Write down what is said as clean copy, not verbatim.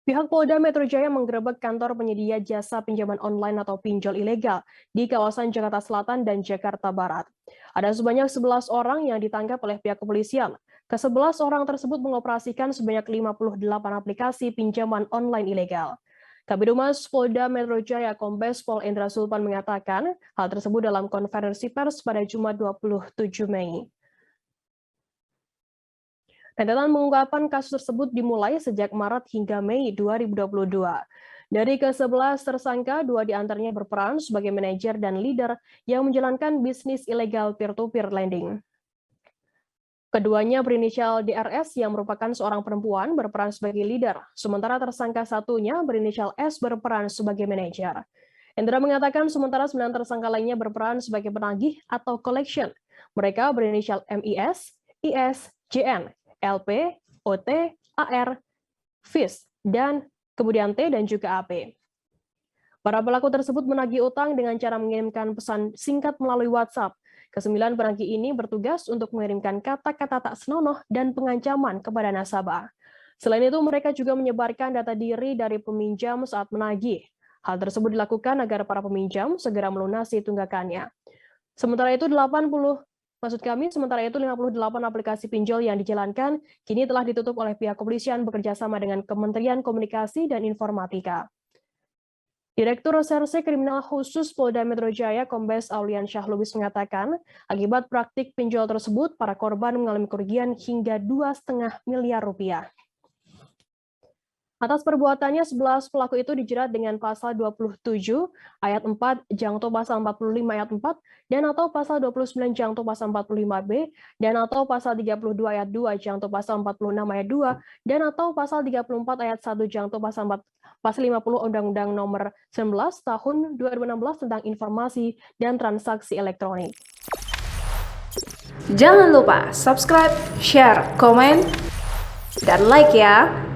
Pihak Polda Metro Jaya menggerebek kantor penyedia jasa pinjaman online atau pinjol ilegal di kawasan Jakarta Selatan dan Jakarta Barat. Ada sebanyak 11 orang yang ditangkap oleh pihak kepolisian. Ke-11 orang tersebut mengoperasikan sebanyak 58 aplikasi pinjaman online ilegal. Kabid Polda Metro Jaya Kombes Pol Indra Sulpan mengatakan hal tersebut dalam konferensi pers pada Jumat 27 Mei. Rentetan pengungkapan kasus tersebut dimulai sejak Maret hingga Mei 2022. Dari ke-11 tersangka, 2 diantaranya berperan sebagai manajer dan leader yang menjalankan bisnis ilegal peer-to-peer lending. Keduanya berinisial DRS yang merupakan seorang perempuan berperan sebagai leader, sementara tersangka satunya berinisial S berperan sebagai manajer. Indra mengatakan sementara 9 tersangka lainnya berperan sebagai penagih atau collection. Mereka berinisial MIS, IS, JN, LP, OT, AR, FIS, dan kemudian T dan juga AP. Para pelaku tersebut menagih utang dengan cara mengirimkan pesan singkat melalui WhatsApp. Kesembilan penagih ini bertugas untuk mengirimkan kata-kata tak senonoh dan pengancaman kepada nasabah. Selain itu, mereka juga menyebarkan data diri dari peminjam saat menagih. Hal tersebut dilakukan agar para peminjam segera melunasi tunggakannya. Sementara itu 58 aplikasi pinjol yang dijalankan kini telah ditutup oleh pihak kepolisian bekerja sama dengan Kementerian Komunikasi dan Informatika. Direktur Reserse Kriminal Khusus Polda Metro Jaya Kombes Aulian Syahlubis mengatakan, akibat praktik pinjol tersebut, para korban mengalami kerugian hingga 2,5 miliar rupiah. Atas perbuatannya, 11 pelaku itu dijerat dengan pasal 27 ayat 4 jangto pasal 45 ayat 4 dan atau pasal 29 jangto pasal 45B dan atau pasal 32 ayat 2 jangto pasal 46 ayat 2 dan atau pasal 34 ayat 1 jangto pasal 50 Undang-Undang Nomor 19 Tahun 2016 tentang Informasi dan Transaksi Elektronik. Jangan lupa subscribe, share, komen, dan like ya.